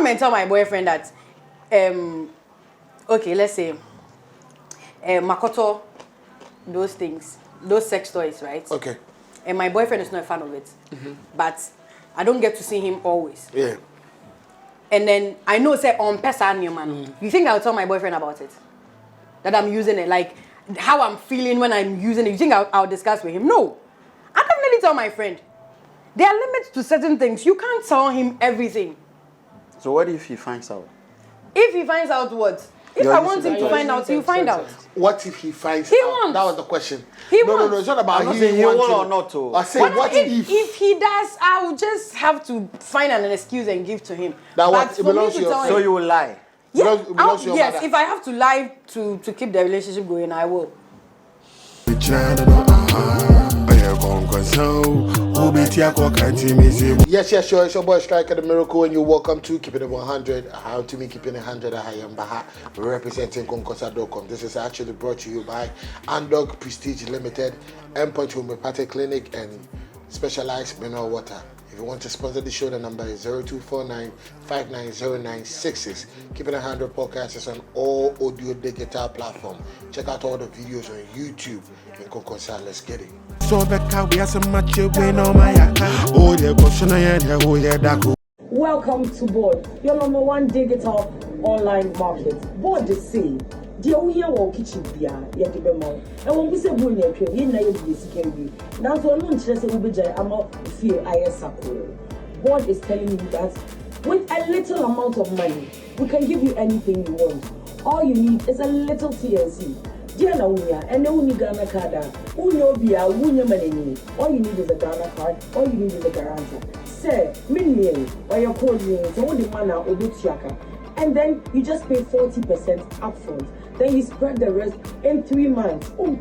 come and tell my boyfriend that, okay, let's say, Makoto, those things, those sex toys, right? Okay. And my boyfriend is not a fan of it. But I don't get to see him always. Yeah. And then I know, say, on Pesa man. You think I'll tell my boyfriend about it? That I'm using it? Like, how I'm feeling when I'm using it? You think I'll discuss with him? No. I definitely tell my friend. There are limits to certain things. You can't tell him everything. So what if he finds out? If he finds out what? If I want him to find out, he'll find out. What if he finds He out? wants. That was the question. No, it's not about I'm not saying he will or not to. I say, what if? If he does, I will just have to find an excuse and give to him. That But what it for me belongs to to your tell friend. So him, you will lie? yeah, belongs to your yes, mother. if I have to lie to keep the relationship going, I will. Yes, sure. It's your boy Stryka the Miracle, and you're welcome to Keeping It 100. How to me keeping it 100. I am Baha, representing Nkonkonsa.com. This is actually brought to you by Andog Prestige Limited, Endpoint Homeopathic Clinic, and Specialized Mineral Water. If you want to sponsor the show, the number is 0249-590966. Keeping It 100 podcast is on all audio digital platforms. Check out all the videos on YouTube. Nkonkonsa, let's get it. Welcome to Board, your number one digital online market. Board the same. The only one kitchen beer, yet the more. And when we say boon, you know you can be. Now, so long as you be I'm not fear ISACO. Board is telling you that with a little amount of money, we can give you anything you want. All you need is a little TNC. Dear Naunia, and no Ghana card. All you need is a Ghana card, all you need is a guarantor. Say, million, or your code means, all the manner or Butiaka. And then you just pay 40% upfront. Then you spread the rest in 3 months. Oh,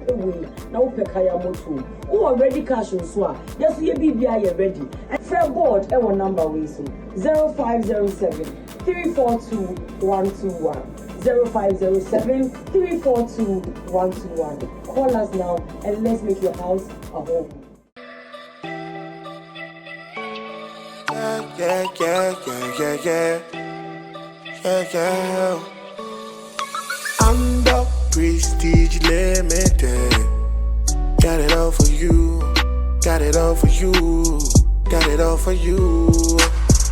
now Pekaya Motu. Oh, already cash on Swa. Yes, you BBI ready. And fair board, our number we so 0507 342 121. 0507 342 121. Call us now and let's make your house a home. Yeah. I'm the Prestige Limited. Got it all for you. Got it all for you. Got it all for you.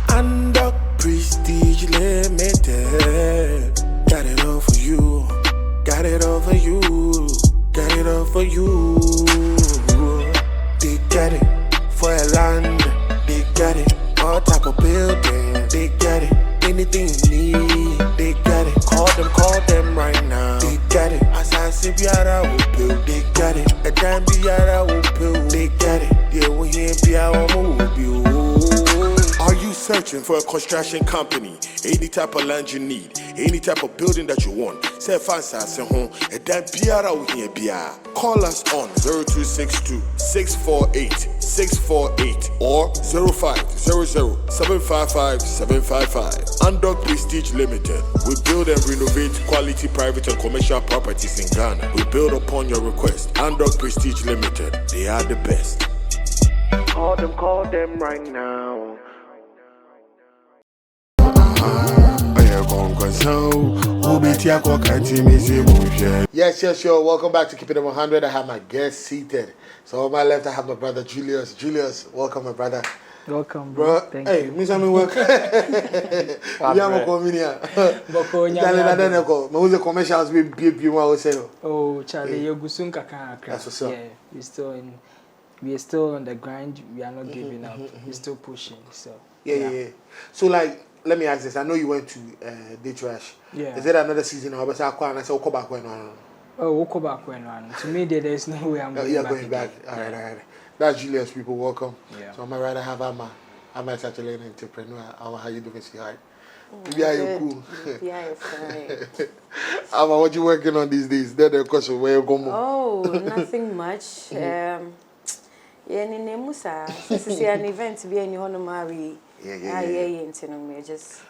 I'm the Prestige Limited. Got it all for you. Got it all for you. Got it all for you. They got it for a land. They got it all type of building. They got it. Anything you need, they got it. Call them right now. They got it. As I say, Biara will build. They got it. A damn Biara will build. They got it. Yeah, we here Biara will build. Are you searching for a construction company? Any type of land you need, any type of building that you want. Say fancy home. A damn Biara will here Biara. Call us on 0262 648 648 or 0500 755 755. Andog Prestige Limited. We build and renovate quality private and commercial properties in Ghana. We build upon your request. Andog Prestige Limited. They are the best. Call them right now. Yes, sure. Welcome back to Keeping It 100. I have my guest seated. So on my left, I have my brother Julius. Julius, welcome, my brother. Welcome, bro. Thank you. Hey, me some work. Yeah, I'm a comedian. My commercials be Oh, Charlie, you're gusun kaka. That's what's up. Yeah, we are still on the grind. We are not giving up. We're still pushing. So yeah. So like, let me ask this. I know you went to Day Trash. Yeah. Is there another season? I said, we'll come back when on. Oh, we'll come back when on. To me, there's no way I'm going back. Going back. All right. That's Julius, people. Welcome. Yeah. So I'm right to have I'm actually an entrepreneur. How you doing, sweetheart? Yeah, you're cool. Yeah, it's fine. Amma, what you working on these days? They're the question where you go. Oh, nothing much. Yeah, Musa. This is an event to be any honorary. Yeah. Just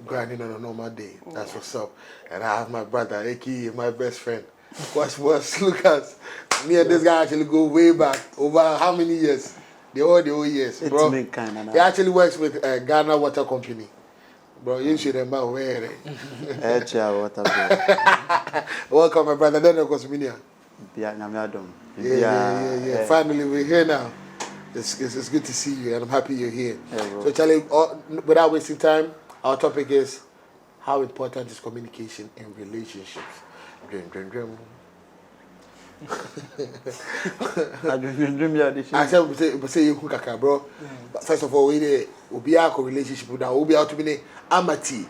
grinding on a normal day. That's what's up. And I have my brother, aka my best friend. What's Lucas? Me and this guy actually go way back. Over how many years? The whole years, bro. He actually works with Ghana Water Company. Bro, you should have been wearing. Welcome, my brother. Then of course, Minia. Yeah. Finally, we're here now. It's good to see you, and I'm happy you're here. So, Charlie, without wasting time, our topic is how important is communication in relationships. I said, we say you kaka, bro. But first of all, we be a relationship with that. We be out to be amati.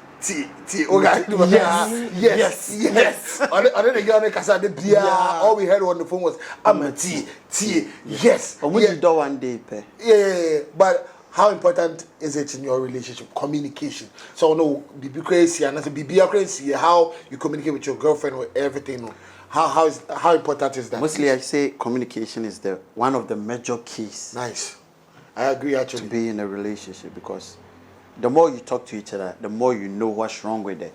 Yes. Other than the kasa the beer, all we heard on the phone was amati. Yes. We do one day, Yeah. But how important is it in your relationship? Communication. So no, be crazy and be crazy. How you communicate with your girlfriend or everything. How important is that? Mostly, I say communication is one of the major keys. Nice, I agree actually. To be in a relationship, because the more you talk to each other, the more you know what's wrong with the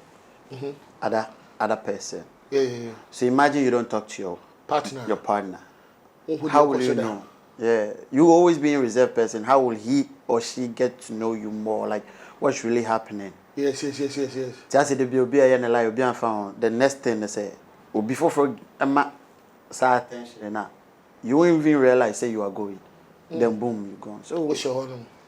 other person. Yeah. So imagine you don't talk to your partner. How will you know? Yeah, you always being a reserved person. How will he or she get to know you more? Like what's really happening? Yes. Just the next thing they say. Or before attention, you won't even realize say you are going. Then boom, you're gone. So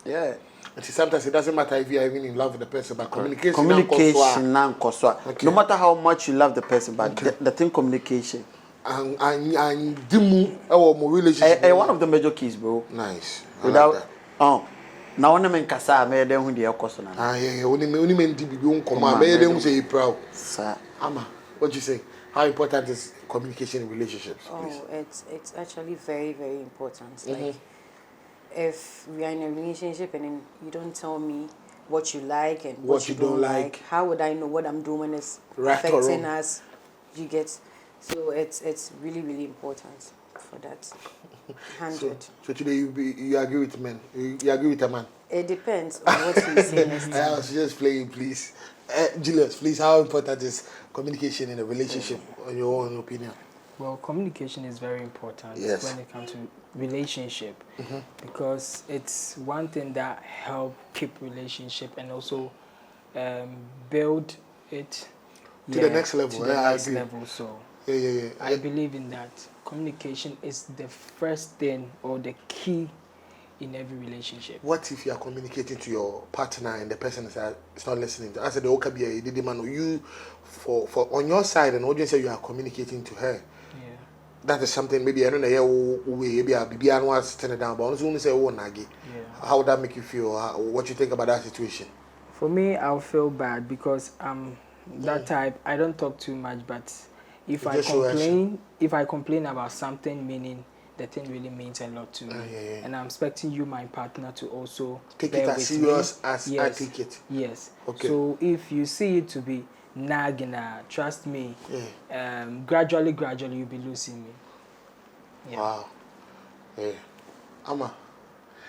yeah. And sometimes it doesn't matter if you are even in love with the person, but communication. Okay. No matter how much you love the person, but the thing communication. And relationship. One of the major keys, bro. Nice. Without now when I'm kasa, me dem who dey question. Yeah. Only men be come. Me dem say proud. Sir. Ama, what you say? How important is communication in relationships? Please? It's actually very, very important. Like, if we are in a relationship and then you don't tell me what you like and what you don't like, how would I know what I'm doing when it's affecting us? You get, so it's really, really important for that. 100. So today you agree with men? You agree with a man? It depends on what you say next time. I was just playing, please. Julius, please, how important is communication in a relationship, in your own opinion? Well, communication is very important when it comes to relationship, because it's one thing that helps keep relationship and also build it to the next level. To the next level. So yeah. I believe in that. Communication is the first thing or the key in every relationship. What if you are communicating to your partner and the person is not listening? I said the Okabi did man you for on your side, and audience say you are communicating to her. Yeah. That is something maybe I don't know maybe I'll be turn it down, but only say nagi. Yeah. How would that make you feel? What you think about that situation? For me, I'll feel bad because that type. I don't talk too much, but if I complain about something, meaning the thing really means a lot to me, and I'm expecting you, my partner, to also take it as serious as I take it. Yes. Okay. So if you see it to be nagging, trust me, gradually you'll be losing me. Yeah. Wow. Yeah. Ama,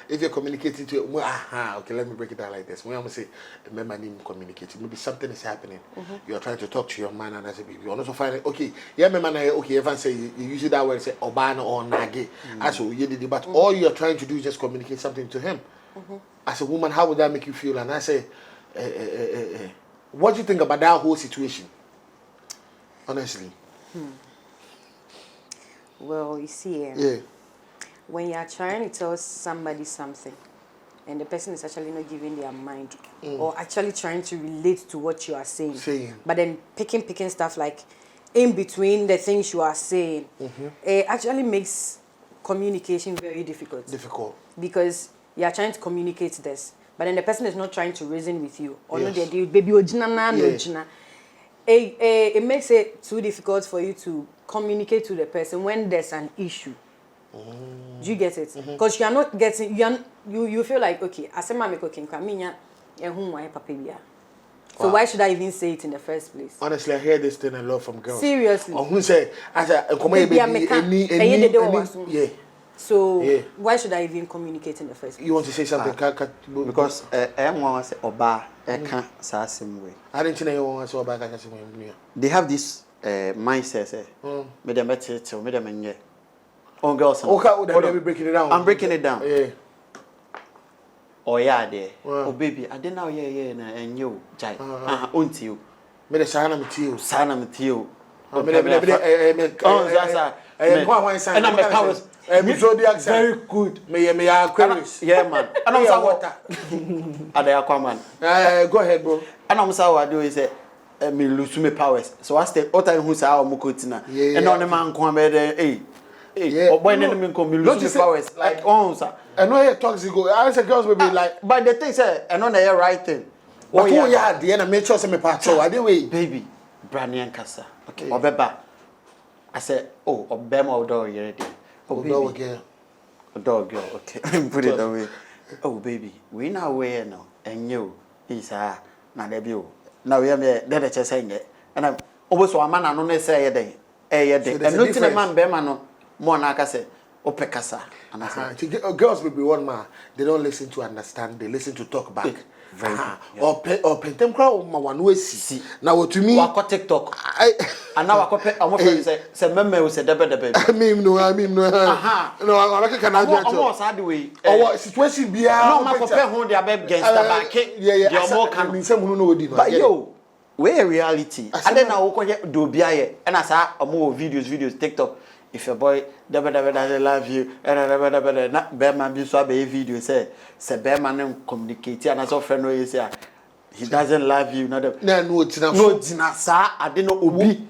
if you're communicating to okay, let me break it down like this. When I'm say, remember, need communicating. Maybe something is happening. You are trying to talk to your man, and I say, you also find it okay. Yeah, my man, okay. If I say you use that word, say obana or nage. As you did, but all you are trying to do is just communicate something to him. As a woman, how would that make you feel? And I say, what do you think about that whole situation? Honestly. Well, you see, when you are trying to tell somebody something and the person is actually not giving their mind or actually trying to relate to what you are saying. But then picking stuff like in between the things you are saying, it actually makes communication very difficult. Because you are trying to communicate this, but then the person is not trying to reason with you. Or no, baby, it makes it too difficult for you to communicate to the person when there's an issue. Do you get it? Because you are not getting, you feel like, okay, I said, "Mama, cooking, so why should I even say it in the first place?" Honestly, I hear this thing a lot from girls. Seriously. Who say, so why should I even communicate in the first place? You want to say something? Because everyone say oba can't say same way. I didn't know you want to say oba can't say same way. They have this mindset. Me dem better tell me dem enye. On girls. Okay, let me breaking it down. I'm breaking it down. Yeah. Oh yeah, there. Oh baby, I didn't know and you, Jai. Until you. Me the sana me tio. Sana me tio. Oh, me and I'm powers. Very good. Me Aquarius. Yeah, man. And I'm water. Are they Aquaman? Go ahead, bro. And I'm sorry, I do is me lose me powers. So I stay all time who's our Mukotina. And on the man come hey. Or when enemy come me lose me powers. Like sir. I know here talks go. I say girls will be like, but the thing say, and on the right thing. Oh yeah, the end make sure say me part. So I did wait. Baby, Brandy and Casa. Okay. Obeba. I said, oh, Obema or dog already. Oh, dog girl. A dog girl, okay. Put it away. Oh, baby, we now wear now. And you, is now there be. Now we are there, just saying it. And I'm always one man, I don't say a day. And looking at man, Bemano, more like I said, Opecasa. And I said, girls will be one man. They don't listen to understand, they listen to talk back. Or pentem crowd, my one way see. Now to me, I got TikTok. And now I got I'm afraid say, Meme will say, the baby. I mean, no, no, I can almost had the way. Or what situation be out? No, my compare home their baby against the back. Yeah, more can mean some who know. But yo, where reality? And then I will do BIA and I saw more videos, TikTok. If your boy doesn't love you, and not Bearman be so be video say Bearman communicate and as a friend know say he doesn't love you. No, sir, I didn't know Ubi.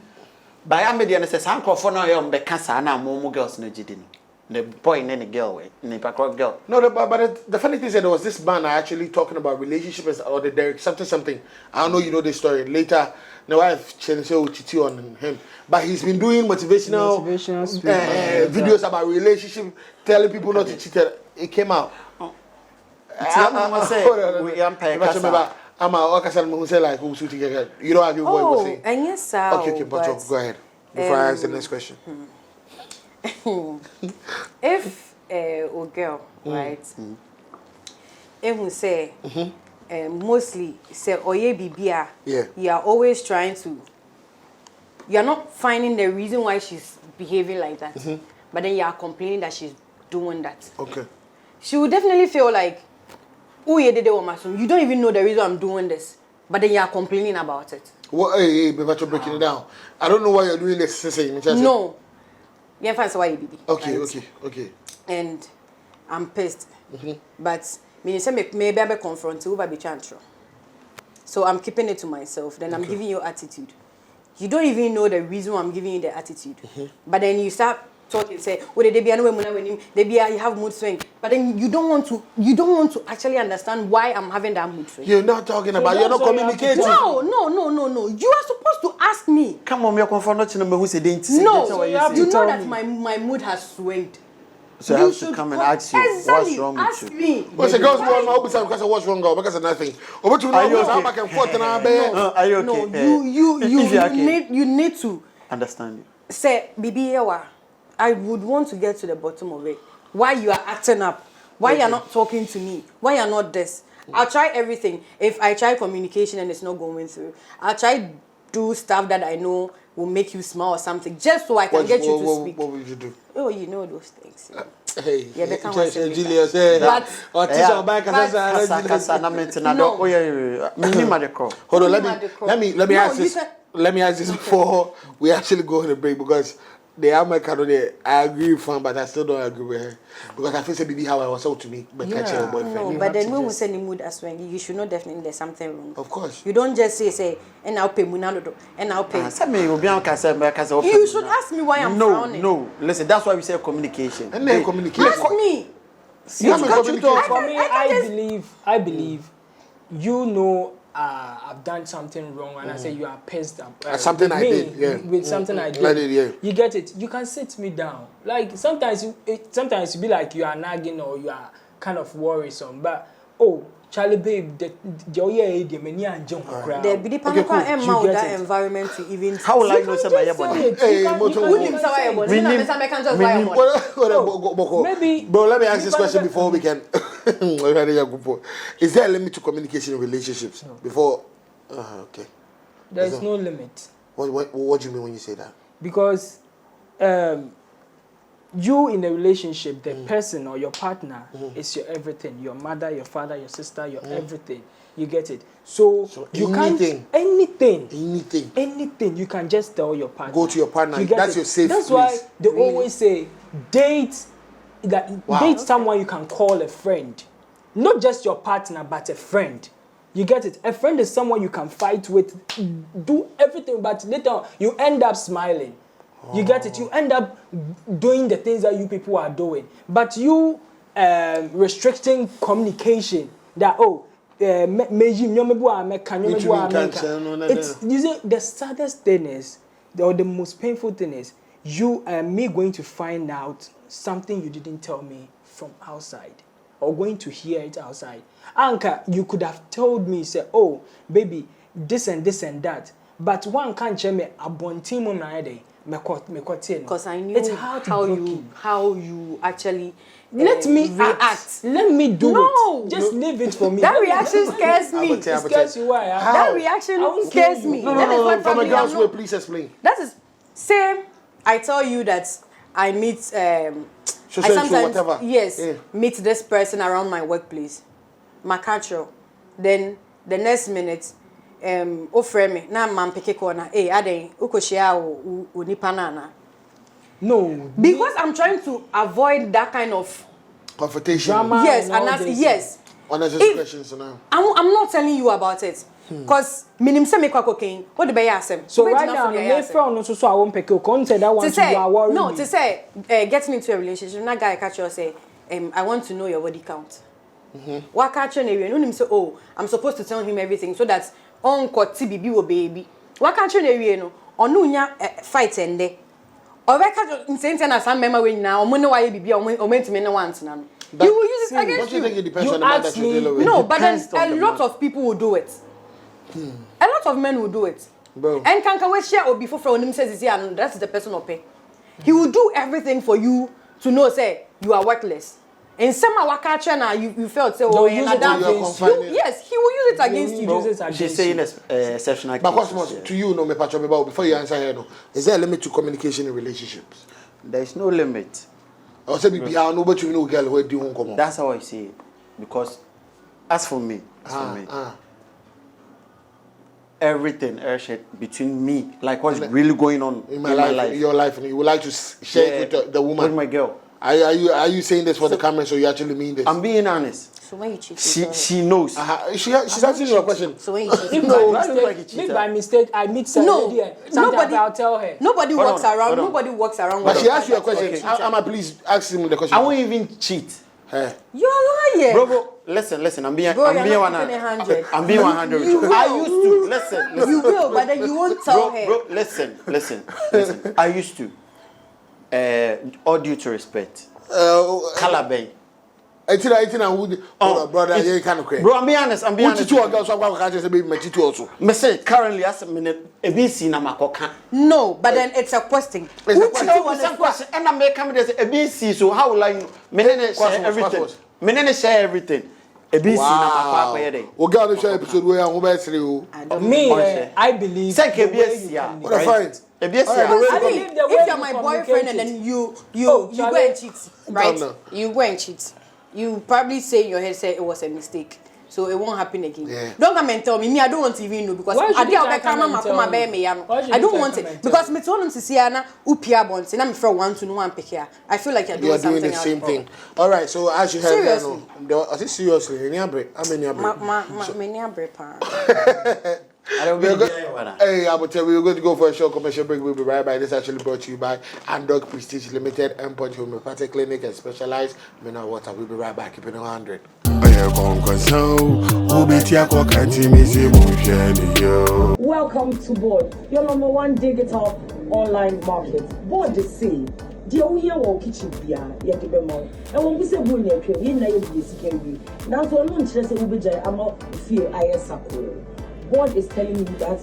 By a median says uncle for no young the cancer and more girls no jidin. The boy and any girl way, girl. No, but the funny thing is that there was this man actually talking about relationships or the Derek something. I don't know you know the story. Later, the wife changed on him. But he's been doing motivational videos about relationship, telling people not to cheat. It came out. I'm who say like who's together. You don't have your boy saying. And yes, sir. Okay, but go ahead. Before I ask the next question. If a girl, right? If we say mostly say oye bibia, you are always trying to. You are not finding the reason why she's behaving like that, but then you are complaining that she's doing that. Okay. She will definitely feel like, oh, you don't even know the reason I'm doing this, but then you are complaining about it. What? Hey, but you're breaking it down. I don't know why you're doing this. No. You find why you did it. Okay. And I'm pissed. But maybe I be confronted over be chantro. So I'm keeping it to myself. Then I'm giving you attitude. You don't even know the reason why I'm giving you the attitude. But then you start talking, say, oh, they be you have mood swing. But then you don't want to actually understand why I'm having that mood swing. You're not talking about, you're not communicating. No. You are supposed to ask me. Come on, you're confronting me who said no, you know that my mood has swayed. So you have to come and ask you what's wrong with you. Me. What's the girls want because of what's wrong, girl? Because of nothing. Are you okay? No, you need to understand you. Say, Bibi, I would want to get to the bottom of it. Why you are acting up? Why you're not talking to me? Why you're not this? I'll try everything. If I try communication and it's not going through, I'll try do stuff that I know will make you smile or something, just so I can get you to speak. What would you do? Oh, you know those things. Hey, yeah, they can't Julius, hold on, let me ask this before we actually go on the break, because the American there, I agree with her, but I still don't agree with her. Because I feel say baby how I was told to me, but catch your boyfriend. No, but then when we say the mood as well, you should know definitely there's something wrong. Of course. You don't just say, and I'll pay Munano, and I'll pay. You should ask me why I'm frowning. No, listen, that's why we say communication. And then communication. Ask me. For me, I believe, you know, I've done something wrong, and I say you are pissed something I did, with something I did. You get it. You can sit me down. Like sometimes you be like you are nagging or you are kind of worrisome, but Charlie babe, the many and jump crowd. The bidi panaka and that environment to even. How will I know somebody about it? Maybe. But let me ask this question before we can. Is there a limit to communication in relationships? No. Before, okay. There's no limit. What do you mean when you say that? Because you in a relationship, the person or your partner is your everything. Your mother, your father, your sister, your everything. You get it? So you anything, can't anything you can just tell your partner. Go to your partner. That's your safe place. That's why they always say date someone you can call a friend. Not just your partner, but a friend. You get it? A friend is someone you can fight with, do everything, but later you end up smiling. You get it? You end up doing the things that you people are doing. But you restricting communication that, it's the saddest thing is, or the most painful thing is, me going to find out something you didn't tell me from outside, or going to hear it outside. Anka, you could have told me, say, oh, baby, this and this and that. But one can't tell me a bon team on my day. Because I knew how you actually let me react. Let me do it. Just leave it for me. That reaction scares me. It scares you. Why? That reaction scares me. No, from a girl's way, please explain. That is same. I tell you that I meet I sometimes meet this person around my workplace. My culture. Then the next minute me na mam peke corner aden ukoshia o nipa na. No, because I'm trying to avoid that kind of confrontation. Drama. Yes, and yes. Unnecessary questions now. I'm not telling you about it. Because minim say me kwa cocaine. What the be asem? So right now, me friend no so I won't pick you. Come say that one you are worried. No, to say getting into a relationship, that guy catch you say, I want to know your body count. What catch you no nim say, oh, I'm supposed to tell him everything so that on koti bibi wo baby. What catch you no onu nya fight ende. Or we catch you na some member we na omo ne wa bibi omo ntime ne want na. You will use it against you. Don't you think it depends on the man that you deal with? No, but then a lot of people will do it. A lot of men will do it. Bro. And can we share or before from him says and that's the person of pay. He will do everything for you to know say you are worthless. In some waka you felt say oh yes, he will use it against you. She's saying exceptional but Cosmos, to you no me patch me about before you answer here no. Is there a limit to communication in relationships? There is no limit. I say be no but you know girl where do you come. That's how I see it. Because as for me, everything between me, like what's really going on in my life, your life, and you would like to share it with the woman. With my girl. Are you saying this for the camera so you actually mean this? I'm being honest. So when you cheat, she knows. She's asking you a question. So when you cheat, if by mistake I meet somebody, nobody I'll tell her. Nobody walks around. Nobody walks around. But she asked you a question. I'ma please ask him the question. I won't even cheat. You're a liar. Bro, listen. I'm being 100. I'm being 100. I used to listen. You will, but then you won't tell her. Bro, listen. I used to. All due to respect. Calabay. Brother, you can't cry. Bro, I'm being honest. I'm being honest. Two girls, so I can't say baby, my two also. Me say currently as a minute, ABC na makoka. No, but then it's a question. It's a question. And I'm making this ABC. So how will I know? Me share everything. Me share everything. ABC na makoka yede. O girl share episode where I'm over three. Me, I believe. Say ABC. What a fight. I mean, if you're my boyfriend and then you go and cheat, right? You go and cheat. You probably say in your head, say it was a mistake, so it won't happen again. Yeah. Don't come and tell me. I don't want to even know because I don't want it because me told him to see Anna upia bonds and I'm from one to no one pick here. I feel like you're doing the same thing. All right, so as you heard, seriously, many Hey, I will tell you, we're going to go for a short commercial break. We'll be right back. This is actually brought to you by Andog Prestige Limited, Endpoint Homeopathic Clinic and Specialized Mineral Water. We'll be right back. Keep it 100. Welcome to Board, your number one digital online market. Board the same. Dear, we hear what kitchen beer, yet the bemo. And when we say bull, you know, you now for no interest in Ubija, I'm not fear IS. God is telling you that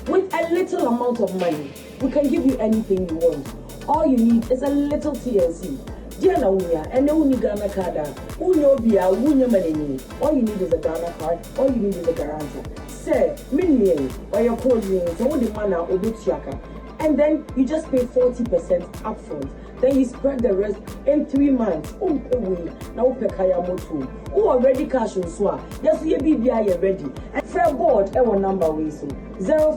with a little amount of money, we can give you anything you want. All you need is a little TLC. And no Ghana card. All you need is a Ghana card. All you need is a guarantor. Say, million or your code means all the manner or the chaka. And then you just pay 40% upfront. then you spread the rest in 3 months. Now kaya moto. Who already cash on swa? Yes, you be ready. And fair board, our number we so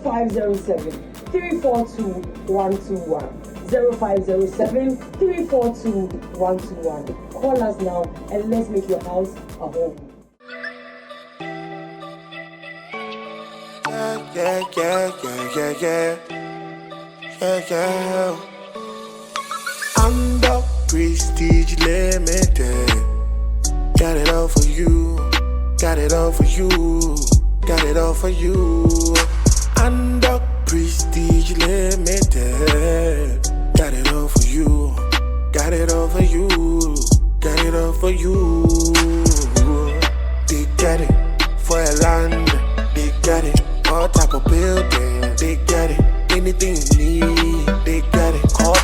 0507 342 121. 0507 342 121. Call us now and let's make your house a home. Yeah. I'm the Prestige Limited. Got it all for you. Got it all for you. Got it all for you. I'm the Prestige Limited. Got it all for you. Got it all for you. Got it all for you. They got it for a land. They got it all type of building. They got it. Anything you need, they got it. Call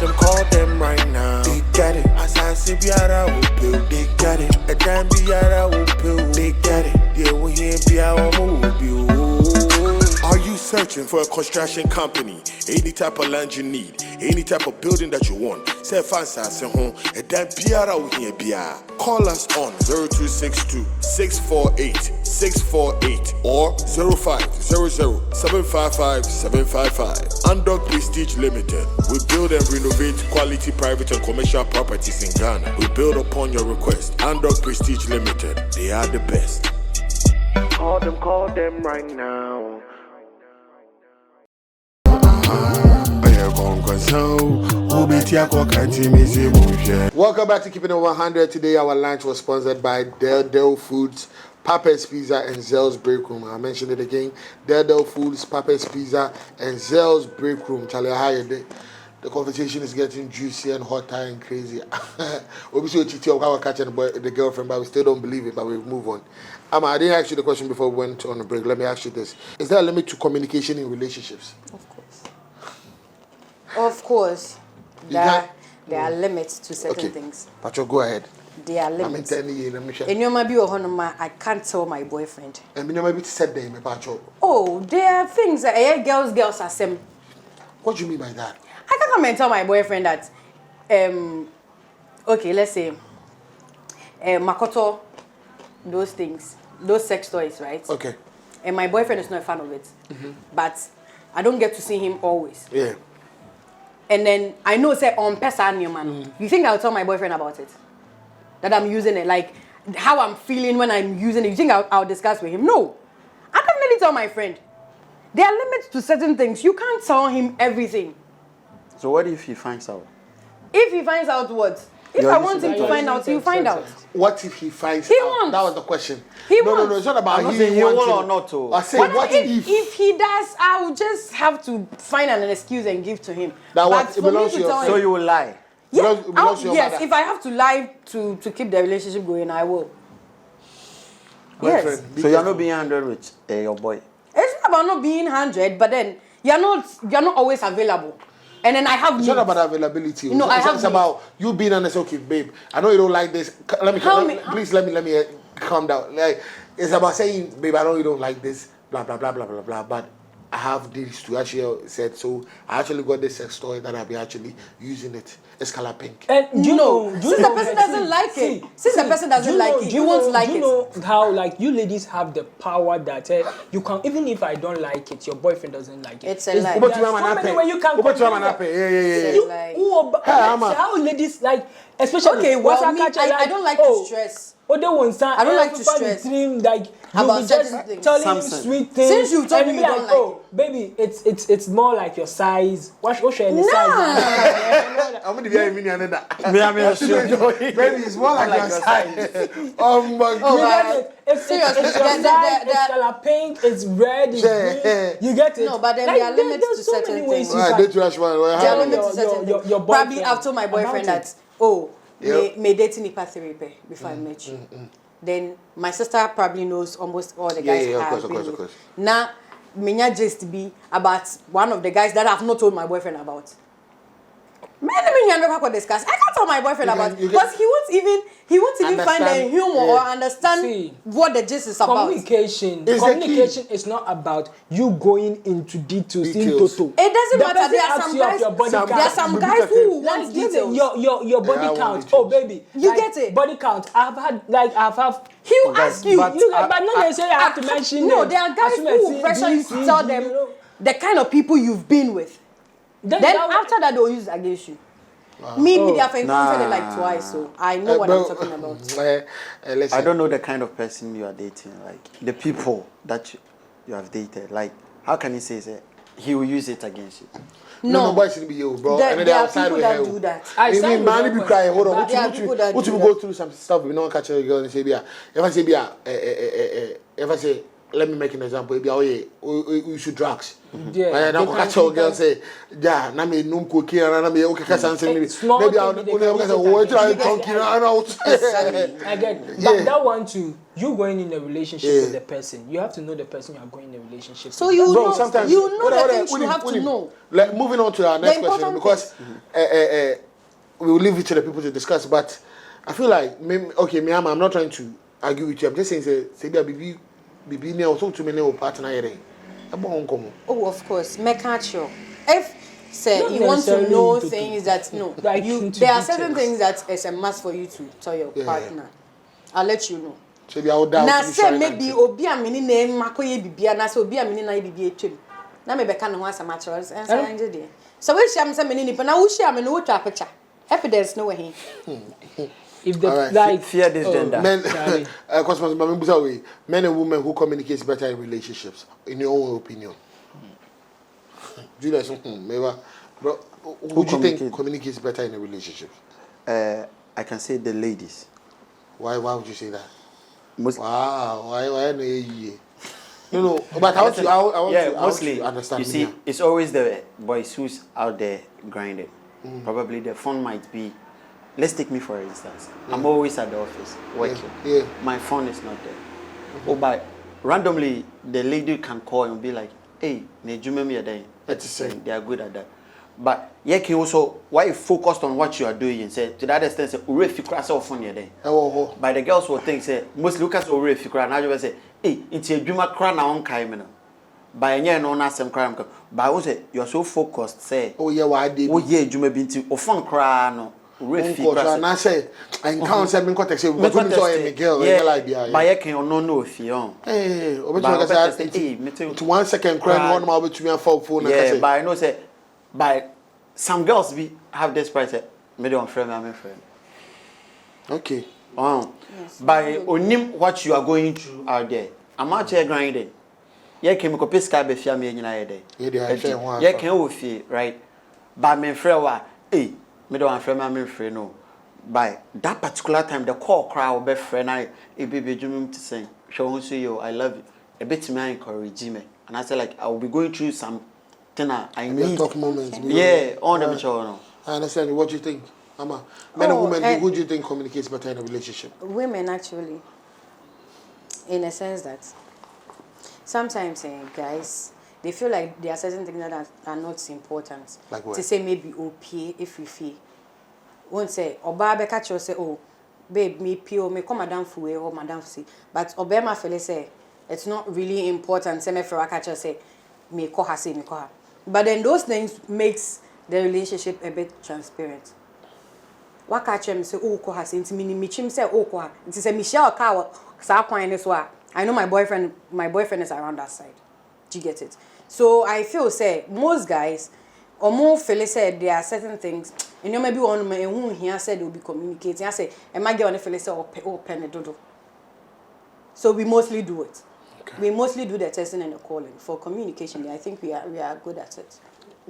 them right now. They got it. As I see Biara will build, they got it. A damn Biara will build, they got it. Yeah, we ain't Biara will build. Are you searching for a construction company? Any type of land you need, any type of building that you want. Say fancy, say home. A damn Biara will here Biara. Call us on 0262 648 648 or 0500 755 755. Andog Prestige Limited. We build and renovate quality private and commercial properties in Ghana. We build upon your request. Andog Prestige Limited. They are the best. Call them right now. Welcome back to Keeping It 100. Today our lunch was sponsored by Del Foods, Papa's Pizza and Zell's Break Room. I mentioned it again. Del Foods, Papa's Pizza and Zell's Break Room. Charlie, how you doing? The conversation is getting juicy and hotter and crazy. Obviously, we're catching the girlfriend, but we still don't believe it, but we'll move on. I didn't ask you the question before we went on the break. Let me ask you this. Is there a limit to communication in relationships? Of course. There are limits to certain things. Pacho, go ahead. There are limits. And I can't tell my boyfriend. And maybe said them, Pacho. Oh, there are things that girls are same. What do you mean by that? I can't come and tell my boyfriend that okay, let's say Makoto, those things, those sex toys, right? Okay. And my boyfriend is not a fan of it. Mm-hmm. But I don't get to see him always. Yeah. And then I know say on person man. You think I'll tell my boyfriend about it? That I'm using it, like how I'm feeling when I'm using it. You think I'll discuss with him? No. I definitely tell my friend. There are limits to certain things. You can't tell him everything. So what if he finds out? If he finds out what? If I want him to find out, he'll find out. What if he finds he out? Wants. That was the question. No, it's not about he will or not. I said, what if he does, I'll just have to find an excuse and give to him. That what it belongs to So you will lie? Yeah, yes, if I have to lie to keep the relationship going, I will. Yes. So you're not being 100 with your boy? It's not about not being 100, but then you're not always available. And then I have It's not about availability. No, it's about you being honest. Okay, babe, I know you don't like this. Please let me calm down. Like, it's about saying, babe, I know you don't like this. Blah blah blah blah blah blah. But I have this to actually said so. I actually got this sex toy that I'll be actually using it. It's color pink. And since the person doesn't like it, he won't like it. You know how like you ladies have the power that you can, even if I don't like it, your boyfriend doesn't like it. It's a lie. There's so many ways you can how ladies like, especially okay. Well, me, I don't like to stress. I don't like to stress. Like about you just things. telling him sweet things. Since you told me you don't like it. Baby, it's more like your size. What any size? I'm gonna be a mini another. Baby, it's more like your size. Oh my God! It's your size. It's color pink. It's red. It's green. You get it? No, but then there are limits to certain things. There are limits to certain things. Probably after my boyfriend that may dating Nipa therapy before I met you. Then my sister probably knows almost all the guys I have been with. Now, Minya just be about one of the guys that I've not told my boyfriend about. Discuss. I can't tell my boyfriend about it because he won't even find the humor or understand what the gist is about. Communication is not about you going into details. In total. It doesn't matter. There are some guys who want details. Your body count. Oh baby, you get it. Body count. I've had. He'll ask you, but not necessarily I have to mention. No, there are guys who pressure you to tell them the kind of people you've been with. Then after that, they'll use it against you. Me, their friends said it like twice, so I know what I'm talking about. I don't know the kind of person you are dating, like the people that you have dated. Like, how can he say that he will use it against you? No, boy shouldn't be you, bro. There are people that do that. I mean, man, be crying. Hold on. What you go through some stuff? We don't catch a girl and say, "Bia." If I say, let me make an example. Maybe we should drugs. Yeah. Now catch a girl say, "Yeah, na me num cookie and na me okay catch something maybe." Maybe I'll say, "Oh, try talking out." I get. But that one too. You going in a relationship with the person. You have to know the person you are going in a relationship with. So you know the things you have to know. Like, moving on to our next question, because we will leave it to the people to discuss. But I feel like, okay, I'm not trying to argue with you. I'm just saying, say, Bibi, ne also to me ne partner here. Oh, of course, make sure. If say you want to know things that there are certain things that is a must for you to tell your partner. I'll let you know. So be out down. Na say maybe obi amini na makoye bibia na say obi amini na bibia etwem. Na me beka ne ho asama naturals and say anje dey. So we share me say meni nipa na wo share me no wo twa picture. Evidence no we. If the like fear this gender. Men men and women who communicate better in relationships, in your own opinion. Julius, bro, who do you think communicates better in a relationship? I can say the ladies. Why would you say that? Wow, why no, but I want to mostly understand. You see, it's always the boys who's out there grinding. Probably the phone might be. Let's take me for instance. I'm always at the office working. Yeah. My phone is not there. Oh, but randomly the lady can call and be like, "Hey, they are good at that." But you can also, why you focused on what you are doing and say to that extent, say, "Ure fi kura so phone there." But the girls will think say, most look at ure fi kura. Now you will say, "Hey, it's a dreamer kura na on kai me." By any no na sem kura. But I will say you are so focused. Say, "Oh yeah, why did?" Oh yeah, dreamer binti. O phone kura no. Ure fi kura. Na say, I encounter some context. We go to a girl. Yeah. But you can no fi on. Hey, to 1 second cry one more between your phone. Yeah, but I know say. But some girls have this price. Me don't friend, I'm a friend. Okay. Yes. By onim what you are going through out there. I'm out here grinding. Yeah, can me copy sky be fear me nyina there. Yeah, can we feel right? But me friend wa, me don't friend, I'm a friend no. By that particular time, the call crowd be friend I baby dream to say, show you I love you. A bit me encourage me, and I say like I will be going through some. I need tough moments. Yeah, on them show no. I understand. What do you think, Mama? Men and women, who do you think communicates better in a relationship? Women actually, in a sense that sometimes guys they feel like there are certain things that are not important. Like what? To say maybe okay if you feel. Won't say oba be catch you say oh babe me pio me come madam fuwe or madam see. But obema feel say it's not really important. Say me for catch you say me call her say me call her. But then those things makes the relationship a bit transparent. What catch him say oh call her say inti me chim say oh call her. Inti say Michelle car sa kwan this wa. I know my boyfriend is around that side. Do you get it? So I feel say most guys or more feel say there are certain things and you maybe one man who here said they'll be communicating. I say and my girl feel say open dodo. So we mostly do it. Okay. We mostly do the texting and the calling for communication. I think we are good at it.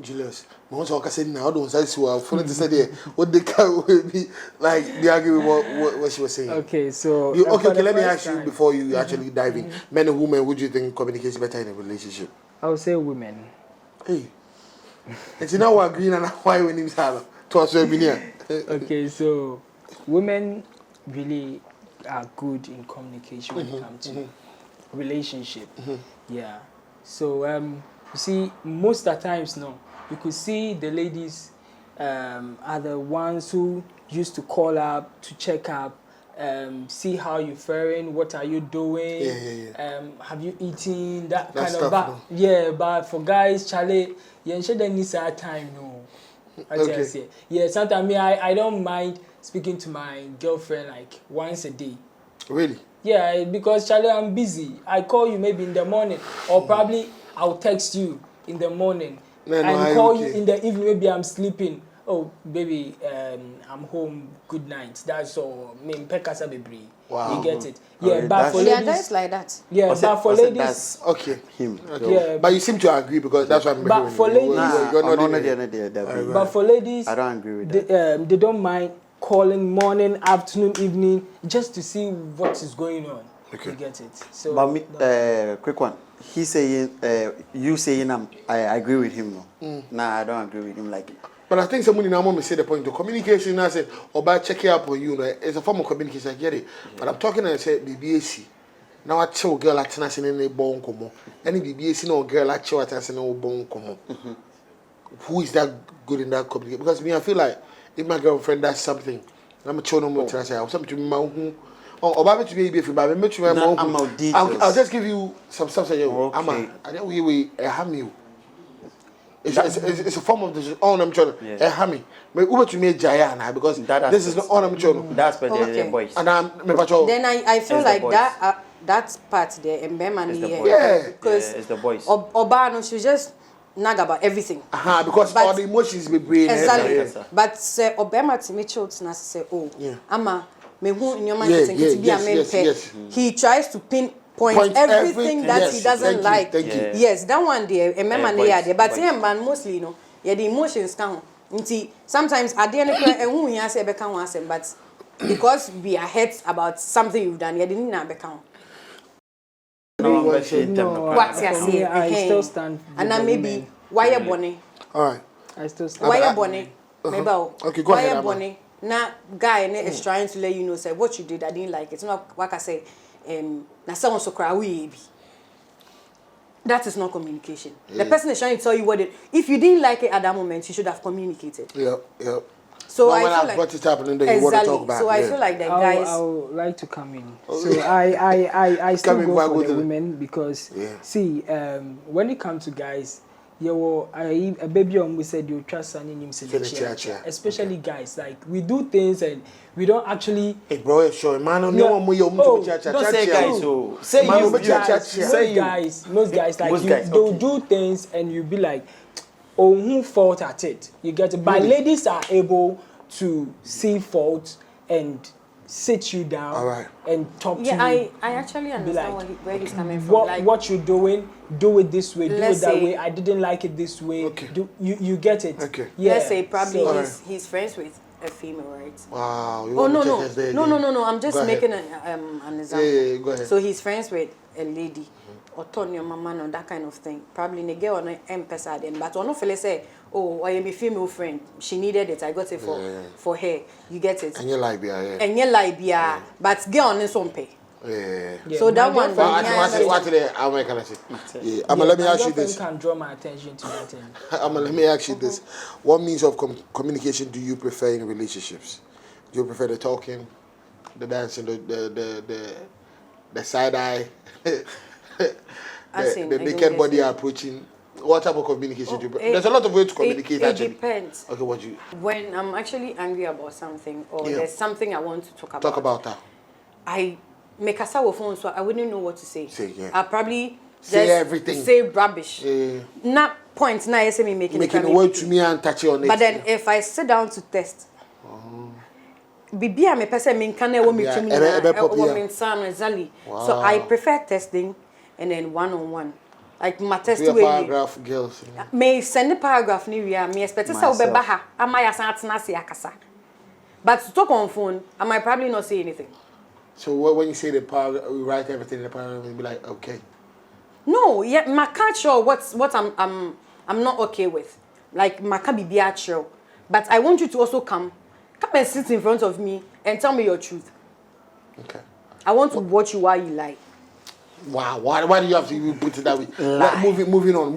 Julius, most of us say now don't say so. For to say there, what the guy will be like. They agree with what she was saying. Okay, so okay. Let me ask you before you actually dive in. Men and women, would you think communicates better in a relationship? I would say women. Hey, it's now agreeing and why we need to us Okay, so women really are good in communication when it comes to relationship. Yeah. So you see, most of the times, no, you could see the ladies are the ones who used to call up to check up, see how you're faring, what are you doing, have you eaten, that kind of stuff. But for guys, Charlie, you should need our time, no. Okay. Yeah, sometimes I don't mind speaking to my girlfriend like once a day. Really? Yeah, because Charlie, I'm busy. I call you maybe in the morning, or probably I'll text you in the morning and call you in the evening. Maybe I'm sleeping. Oh, baby, I'm home. Good night. That's all. Wow. You get it? Yeah, but for ladies, that's like that. Yeah, but for ladies, that's okay. Him. Yeah, but you seem to agree because that's what I'm hearing. But for ladies, but for ladies, I don't agree with that. They don't mind calling morning, afternoon, evening, just to see what is going on. Okay. You get it? So, but me, quick one. He saying, you saying, I agree with him. No, nah, I don't agree with him. Like, but I think somebody now want to say the point of communication. I said, or by checking up on you, it's a form of communication. I get it. But I'm talking and I said BBAC. Now I tell girl at Tennis in a bone como. Any BBAC no girl at Chew at Tennis in a bone como. Who is that good in that communication? Because me, I feel like if my girlfriend does something, I'm a children will tell her something to my who. Oh, about to be if you buy me, I'll just give you some stuff. I don't we have you. It's a form of this on I'm trying to hammy. Me Uber to me Jayana because this is not on I'm trying. That's for the boys. And I'm then I feel like that part there and because it's the boys. Obano should just nag about everything. Because all the emotions be brain. Exactly. But say Obama to me children na say ama me who in your mind he tries to pinpoint everything that he doesn't like. Yes, that one there, remember there. But him man mostly, you know, the emotions come. Sometimes at the end and who he say become one but because we are hurt about something you've done, you didn't know become. What's I still stand. And then maybe why you bonny? All right. I still stand. Why you bonny? Maybe okay, go ahead. Why you bonny? Now guy is trying to let you know say what you did I didn't like it. It's not like I say na someone so cry we. That is not communication. The person is trying to tell you what it. If you didn't like it at that moment, you should have communicated. Yeah. So I feel like what is happening there, you want to talk about. So I feel like the guys. I would like to come in. So I still go for the women because see when it comes to guys. A baby on we said you trust and him especially guys like we do things and we don't actually bro sure man don't say guys so say most guys like they'll do things and you be like oh who fault at it you get it but ladies are able to see fault and sit you down and talk to you. I actually understand where he's coming from. What you're doing, do it this way, do it that way. I didn't like it this way. Okay. You get it. Okay. Yeah. Let's say probably he's friends with a female, right? Wow. No. I'm just making an example. Yeah, go ahead. So he's friends with a lady, or Tony or Mama, or that kind of thing. Probably the girl on M-Pesa then, but one fella say, oh, I am a female friend. She needed it. I got it for her. You get it. And you like but girl on this one pay. Yeah. So that one. Let me ask you this. Can draw my attention to that thing. Let me ask you this. What means of communication do you prefer in relationships? Do you prefer the talking, the dancing, the side eye, the naked body approaching? What type of communication do you prefer? There's a lot of ways to communicate. It depends. Okay, when I'm actually angry about something or there's something I want to talk about. Talk about that. I make a phone so I wouldn't know what to say. I'll probably say everything. Say rubbish. Not points. Now I say me making a word to me and touch on it. But then if I sit down to test, Bibi, I'm a person me can so I prefer testing and then one-on-one. Like my test way. Paragraph girls. May send the paragraph ni we me expect say we be ha. Am I asatena se akasa. But to talk on phone, I might probably not say anything. So when you say the paragraph, we write everything in the paragraph and be like, okay. No, my can't show what I'm not okay with. Like my can't be actual. But I want you to also come and sit in front of me and tell me your truth. Okay. I want to watch you while you lie. Wow, why do you have to even put it that way? Like, moving on.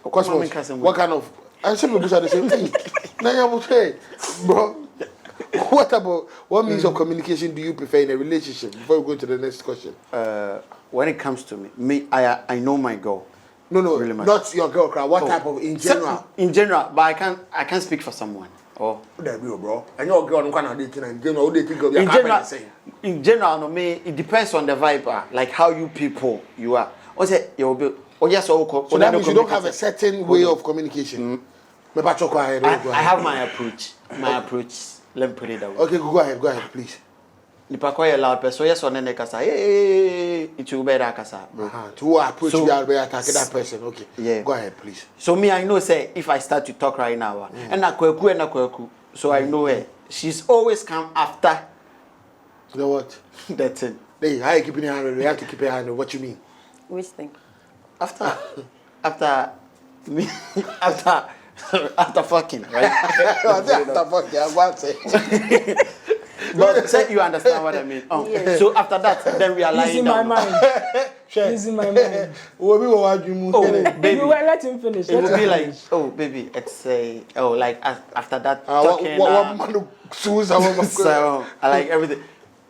Cosmos, what kind of And some people say the same thing. Now you say, bro. What means of communication do you prefer in a relationship? Before we go to the next question. When it comes to me, I know my girl. No, really much. not your girl. What type of in general? In general, but I can't speak for someone. Oh, there you go, bro. And your girl, in general, in general, no, me. It depends on the vibe. Like how you people you are. So that means you don't have a certain way of communication. I have my approach. My approach. Let me put it that way. Okay, go ahead, please. Nipa kwa ya loud person, yes, on the kasa. It will be that kasa, bro. To approach you, I'll be attacking that person. Okay, yeah. Go ahead, please. So me, I know, say, if I start to talk right now, and na kweku, so I know her. She's always come after. You know what? That's it. Hey, how you keeping your hand? We have to keep your hand. What you mean? Which thing? After me, after fucking, right? After fucking, I'm going to say. But say you understand what I mean. Yes. So after that, then we are lying down. This is my mind. Baby, Let him finish. It will be like, oh, baby, it's like after that talking. So I like everything.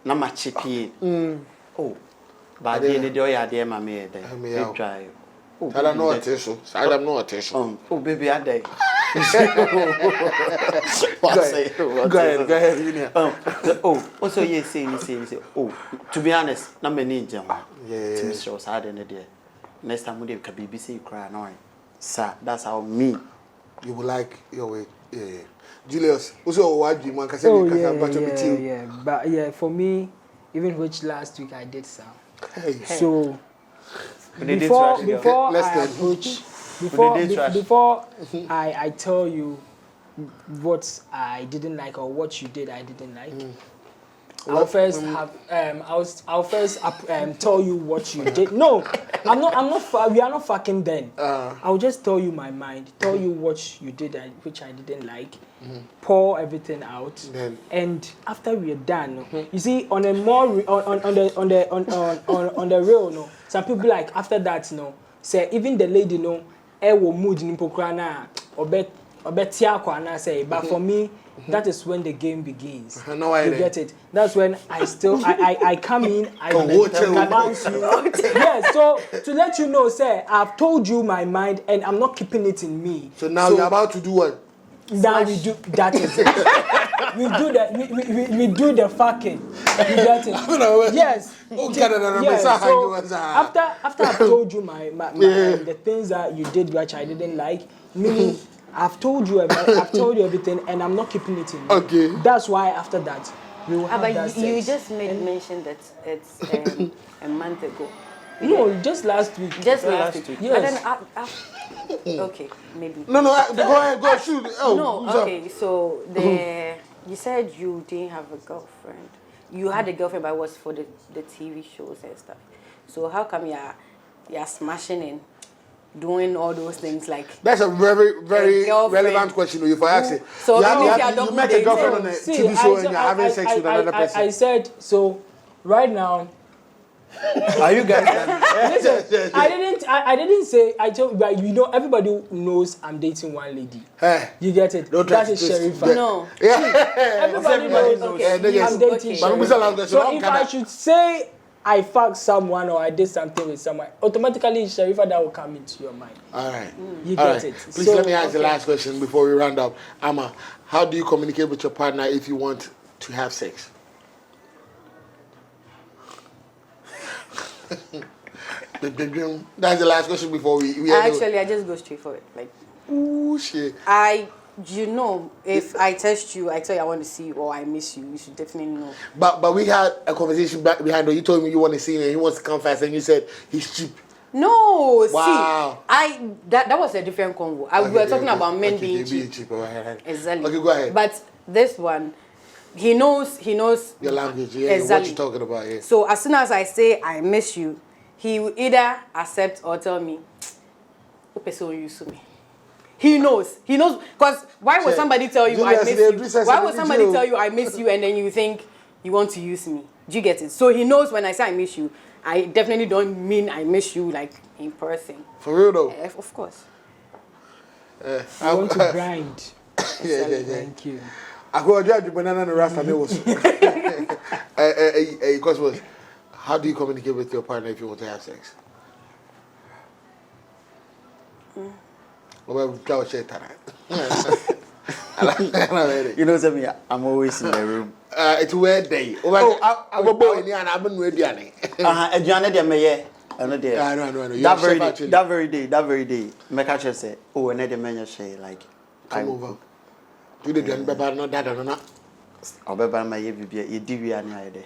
Now my chippy. Oh, but the end of the day, I dare my maid. Try. I don't know what it is. I don't know what it is. Oh, baby, I die. Go ahead. Also, you say, oh, to be honest, not many jam. Yeah. To me, she was hard in the day. Next time we can BBC, you cry, no. Sir, that's how me. You would like your way. Yeah. Julius, also, what do you want to say? Yeah. But yeah, for me, even which last week I did some. Hey. So, before I tell you what I didn't like or what you did I didn't like, I'll first tell you what you did. No, I'm not. We are not fucking then. I'll just tell you my mind. Tell you what you did which I didn't like. Pour everything out. And after we are done, you see, on a more on the real, no. Some people like after that, no. Say even the lady, no. Will mood in pokrana or say, but for me. That is when the game begins. You get it? That's when I come in, I announce you. Yes, so to let you know, sir, I've told you my mind and I'm not keeping it in me. So now you're about to do what? Now we do that is it. We do that we do the fucking. You get it? Yes. So after I've told you my the things that you did which I didn't like, meaning I've told you everything, and I'm not keeping it in me. Okay. That's why after that we will have that sex. You just made mention that it's a month ago. No, just last week. Just last week. Yes. But then okay, maybe. No, go ahead, go shoot. Okay. So you said you didn't have a girlfriend. You had a girlfriend, but it was for the TV shows and stuff. So how come you're smashing in? Doing all those things like that's a very, very relevant question if I ask it. So you met a girlfriend on a TV show and you're having sex with another person. I said so. Right now, are you guys? Listen, I didn't say. I told but you know everybody knows I'm dating one lady. Hey, you get it? That is Sharifa. No. Everybody knows. Okay. I'm dating Sharifa. So if I should say I fucked someone or I did something with someone, automatically Sharifa that will come into your mind. All right. You get it. Please let me ask the last question before we round up. Amma, how do you communicate with your partner if you want to have sex? That's the last question before we actually I just go straight for it. Like, ooh shit. If I text you, I tell you I want to see you or I miss you, you should definitely know. But we had a conversation back behind. You told me you want to see him and he wants to come fast, and you said he's cheap. No, wow. See, that was a different convo. We were talking about men being cheap. Right. Exactly. Okay, go ahead. But this one, he knows your language, exactly. What you're talking about, yeah. So as soon as I say I miss you, he will either accept or tell me, He knows. Because why would somebody tell you I miss you? Why would somebody tell you I miss you and then you think you want to use me? Do you get it? So he knows when I say I miss you, I definitely don't mean I miss you like in person. For real though? Of course. I want to grind. Yeah. Thank you. I go judge banana and rasta nails. Cosmos, how do you communicate with your partner if you want to have sex? Well, You know something? I'm always in the room. It's a weird day. I'm a boy and I'm ready. Adriana de Maye. I know. That very day. My catcher said, "Oh, and the man say like, come over." You didn't remember not that or not. I'll be by my baby. You did any idea?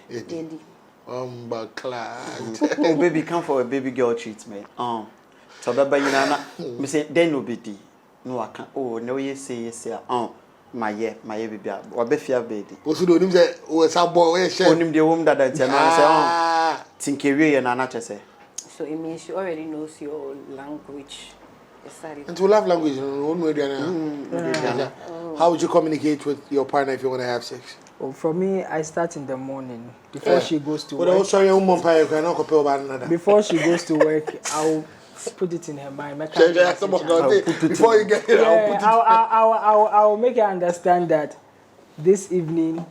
But class. Oh, baby, come for a baby girl treatment. So, baby, you know, me say, then no be. No, I can't. Oh, no, you say, my baby. Or be fear baby. What's the name? Was a boy? Only the woman that I tell me, think you and I say. So it means she already knows your language. And to love language, how would you communicate with your partner if you want to have sex? Well, for me, I start in the morning before she goes to work. Before she goes to work, I'll put it in her mind. Before you get it, I'll make her understand that this evening.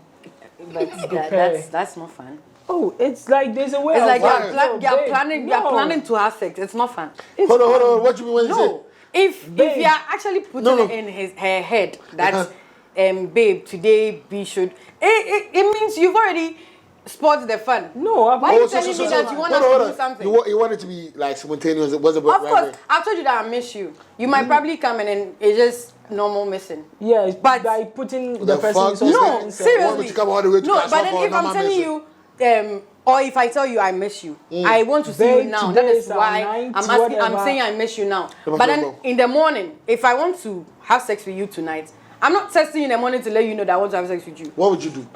That's not fun. Oh, it's like there's a way. It's like you're planning to have sex. It's not fun. Hold on. What do you mean when you say? If you're actually putting it in her head that babe, today we should. It means you've already spotted the fun. No, why are you telling me that you want us to do something? You want it to be like spontaneous. It wasn't. Of course, I've told you that I miss you. You might probably come in and it's just normal missing. Yes, but by putting the person. No, seriously. No, but then if I'm telling you. Or if I tell you I miss you, I want to see you now. That is why I'm saying I miss you now. But then in the morning, if I want to have sex with you tonight, I'm not texting you in the morning to let you know that I want to have sex with you. What would you do?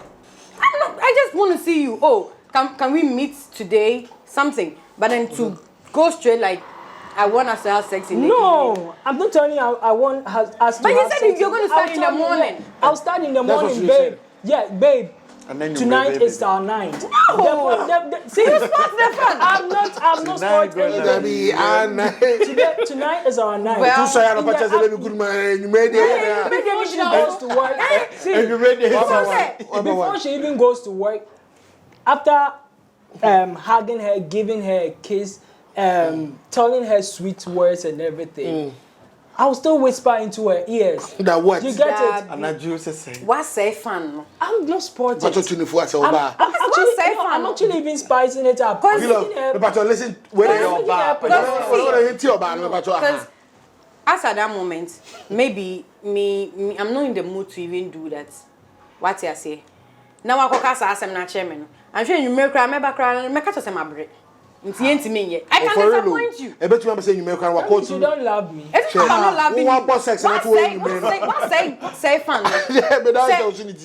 I just want to see you. Oh, can we meet today? Something. But then to go straight like I want us to have sex in the evening. No, I'm not telling you I want us to have sex. But you said you're going to start in the morning. I'll start in the morning, babe. Yeah, babe. Tonight is our night. No. See, you spoiled the fun. I'm not spoiled anything. Tonight is our night. Well, before she even goes to work, after hugging her, giving her a kiss, telling her sweet words and everything. I'll still whisper into her ears. That what? You get it? And I just say. What's say fun? I'm not sporting. But I'm actually even spicing it up. But listen, because as at that moment, maybe me, I'm not in the mood to even do that. What I say? Now I cook as I'm not chairman. I'm sure you make cry, my background, make us a break. I can disappoint you. I bet you saying you don't love me. I'm not loving you. What say fun?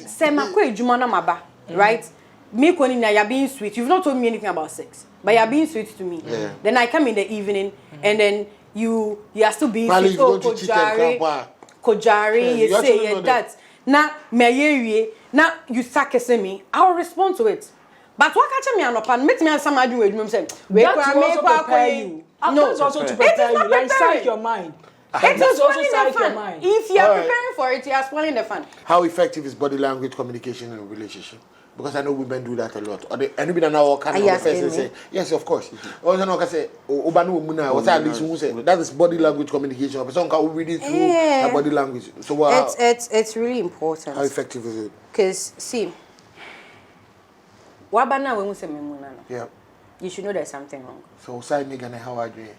Say my kwe jumana maba, right? Me kweni you're being sweet. You've not told me anything about sex, but you're being sweet to me. Yeah. Then I come in the evening, and then you are still being sweet. Oh, Kojari, you say that. Now now you start kissing me. I'll respond to it. But what catch me and meet me and somebody with me say that's also to prepare you. Like psych your mind. It is also psych your mind. If you are preparing for it, you are spoiling the fun. How effective is body language communication in a relationship? Because I know women do that a lot. Or they anybody now can say yes, of course. Or you know can say what's that is body language communication. But some can read it through her body language. So what? It's really important. How effective is it? Because see. Yeah. You should know there's something wrong. So side nigga how are you?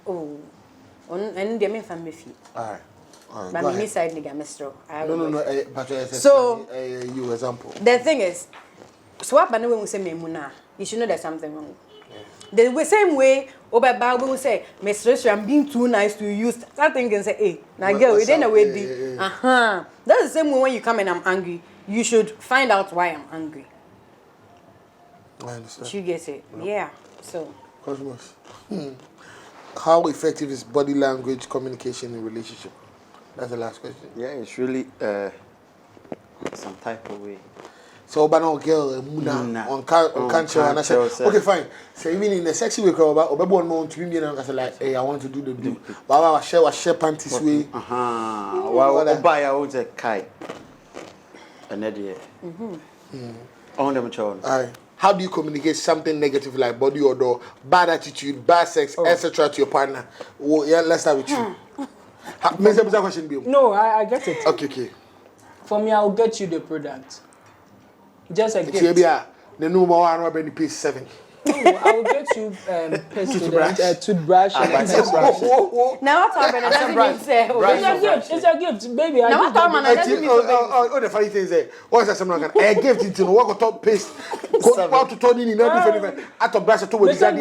Oh, and they may find me feet. Alright. But me side nigga Mr. No. But so you example. The thing is, so what when we say memuna, you should know there's something wrong. The same way over Bible will say, Mr. I'm being too nice to you. That thing can say, hey, now girl, we didn't wait. That's the same way when you come and I'm angry. You should find out why I'm angry. I understand. You get it? No. Yeah. So. Cosmos. How effective is body language communication in relationship? That's the last question. Yeah, it's really some type of way. So, but no girl, Muna, on cancer, and I said, okay, fine. So, even in the sexy way, or one more to me, and I said, like, hey, I want to do the do. But I share panties way. Well, buy a old kai. An idiot. On them, child. How do you communicate something negative like body odor, bad attitude, bad sex, etc. to your partner? Oh, yeah, let's start with you. No, I get it. Okay. For me, I'll get you the product. Just a gift. The new one will piece 7. I'll get you toothbrush and toothbrush. Now what happened? It's a gift, baby. Now what happened? Oh, the funny thing is, what's that? Someone can a gift into the work top paste. Go to Tony in different. At the brush to what is that?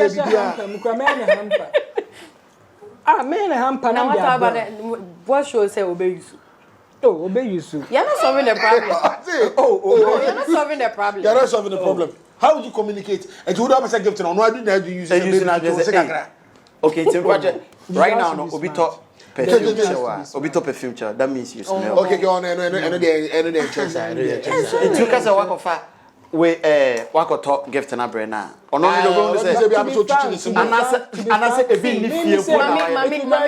Ah, man, hamper. Now what happened? What should say obey you? Oh, obey you. You're not solving the problem. You're not solving the problem. You're not solving the problem. How would you communicate? And you would have a gift on why didn't you use it? Okay, right now, no, Obito perfume. That means you smell. Okay, go on and it took us a work of fat. We work or talk gift and a brain now. Or not, you don't say, and I said, a bit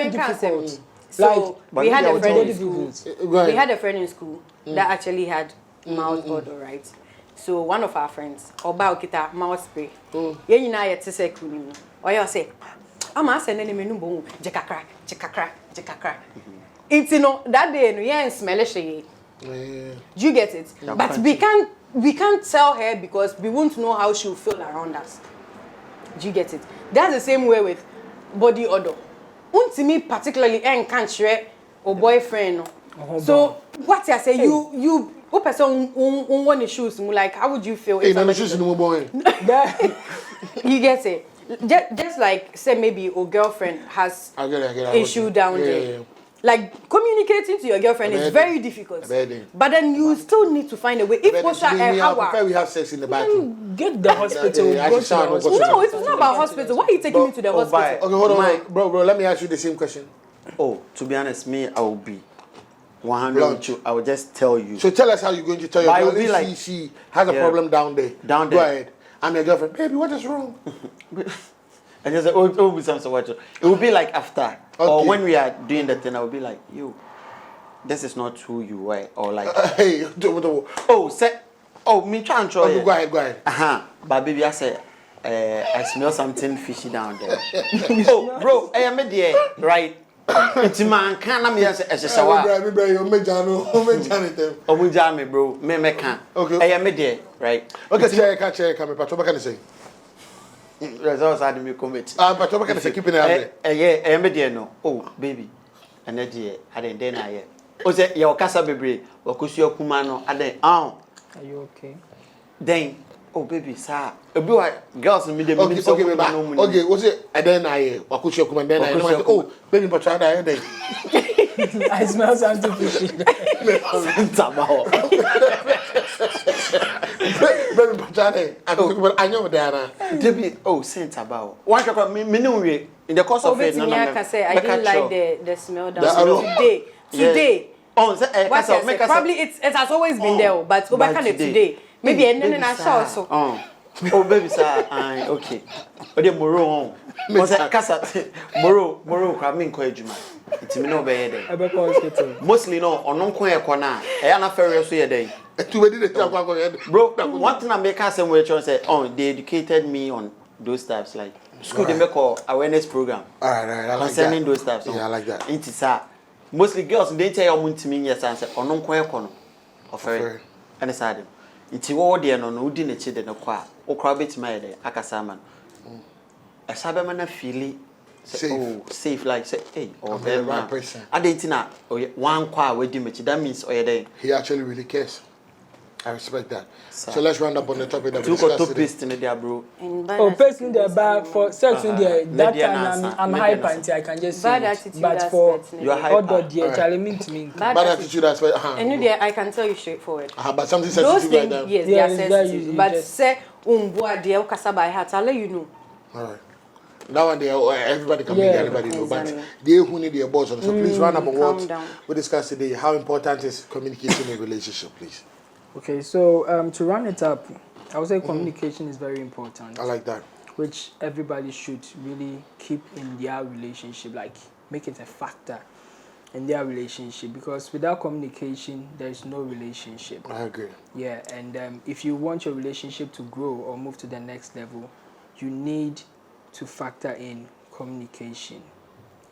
difficult. So we had a friend in school. We had a friend in school that actually had mouth odor, right? So one of our friends, Oba Okita mouth spray. Ye na ye tse kunu. Oyo say, "Ama send any menu bon, jeka crack." It's that day no ye smell it. Do you get it? But we can't tell her because we won't know how she'll feel around us. Do you get it? That's the same way with body odor. Untimi particularly can't share or boyfriend. So what I say, you what person want the shoes? Like, how would you feel? Hey, no shoes no boy. You get it? Just like say maybe your girlfriend has issue down there. Like communicating to your girlfriend is very difficult. But then you still need to find a way. If we have sex in the bathroom. Get the hospital. No, it's not about hospital. Why are you taking me to the hospital? Okay, hold on, bro. Let me ask you the same question. Oh, to be honest, me, I will be 100 with you. I will just tell you. So tell us how you're going to tell your girl if she has a problem down there. Go ahead. I'm your girlfriend. Baby, what is wrong? And just say, it will be like after. Or when we are doing the thing, I will be like, you, this is not who you were. Or like, hey, me try and try. Go ahead. But baby, I say, I smell something fishy down there. Oh, bro, I am there, right? It's man, can't I as a shower? Bro, me can. Okay, I am there, right? Okay, check, come, but what can I say? Results had me commit. But what can I say? Keeping it. I am there, no. Oh, baby, and that year, I didn't then I. Oh, say your casa baby, or Kusio Kumano, and then, are you okay? Then, oh, baby, sir, a boy, girls in medium. Okay, what's it? And then I, Wakusho Kuman, then I know, oh, baby, but I smell something fishy. I know that. Debbie, oh, Saint about. One in the course of it, I didn't like the smell down today. Oh, probably it has always been there, but go back on it today. Maybe and then I saw so. Oh, baby, sir, okay. But the Moro, Moro, cramming Quajuma. It's me no bad. Mostly no, or non corner. I am not ferry so day. Bro, one thing I make us and we say, oh, they educated me on those types like school they make awareness program. Concerning those types. Yeah, I like that. It is mostly girls they tell you to me yes and say, or non corner. Offer and it's sad. It's all there no wouldn't it in the car. O crab it my day, Akasaman. A Sabamana feely. Safe like say, hey, or very right person. I didn't know one car with him, that means or day. He actually really cares. I respect that. So let's round up on the topic that we discussed today. Paste in there, bro. Oh, paste in there, but for sex in there, that time I'm hyper until I can just say bad attitude. But for your hyper, dear, Charlie mean to me. Bad attitude, that's why. And I can tell you straightforward. But something sensitive like that. Yes, they are sensitive. But say, dear, Kasaba, I had to let you know. All right. That one day, everybody can make everybody know. But they who need their boss. So please round up on what we discussed today. How important is communication in a relationship, please? Okay, so to round it up, I would say communication is very important. I like that. Which everybody should really keep in their relationship, like make it a factor in their relationship, because without communication, there is no relationship. I agree. Yeah, and if you want your relationship to grow or move to the next level, you need to factor in communication.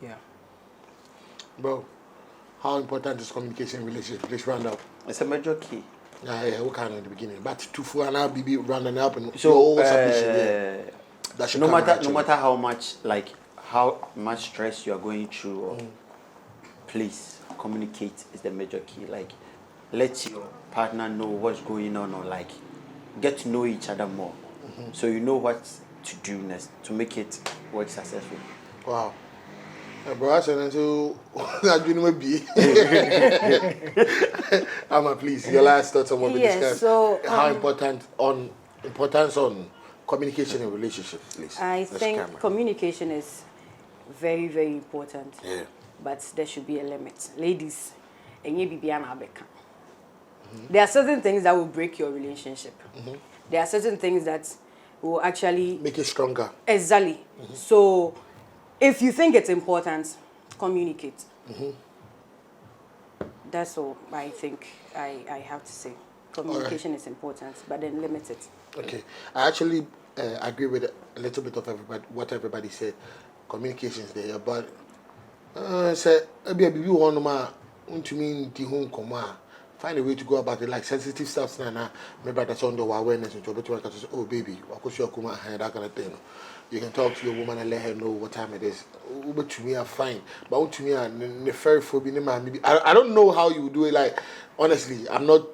Yeah. Bro, how important is communication in relationship? Please round up. It's a major key. Yeah, what kind of the beginning? But to for an be rounding up and So no matter how much stress you are going through, or please communicate is the major key. Like, let your partner know what's going on, or like get to know each other more, so you know what to do next to make it work successfully. Wow. Bro, I said until I do be. Amma, please, your last thoughts on what we discussed. So how importance on communication in relationship, please. I think communication is very, very important. Yeah. But there should be a limit. Ladies, there are certain things that will break your relationship. There are certain things that will actually make it stronger. Exactly. So if you think it's important, communicate. That's all I think I have to say. Communication is important, but then limit it. Okay. I actually agree with a little bit of what everybody said. Communication is there, but say find a way to go about it, like sensitive stuff now. Maybe that's under awareness and oh baby, that kind of thing. You can talk to your woman and let her know what time it is. But to me, I'm fine. But to me, I don't know how you do it. Like, honestly, I'm not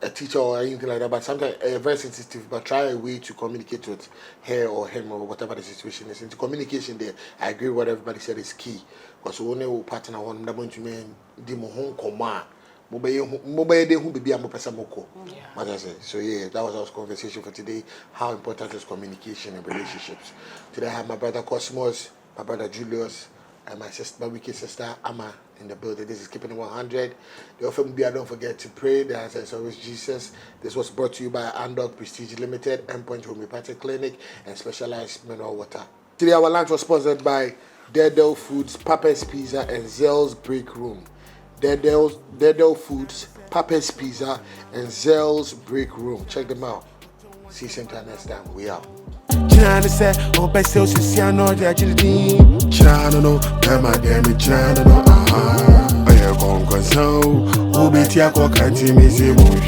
a teacher or anything like that, but sometimes very sensitive, but try a way to communicate with her or him or whatever the situation is. And the communication there, I agree with what everybody said is key. Because when you partner one, I'm going to mean the mohon koma. So yeah, that was our conversation for today. How important is communication in relationships? Today I have my brother Cosmos, my brother Julius, and my sister, my wicked sister Amma in the building. This is Keeping It 100. The often be, don't forget to pray. The answer is always Jesus. This was brought to you by Andog Prestige Limited, Endpoint Homeopathic Clinic, and Specialized Mineral Water. Today our lunch was sponsored by Deadel Foods, Papa's Pizza, and Zell's Break Room. Deadel Foods, Papa's Pizza, and Zell's Break Room. Check them out. See you same time next time. We out. China said, oh, by sales, you see, I know that you're the China, no, China, no, I am Nkonkonsa, who be Tiako, can't see me.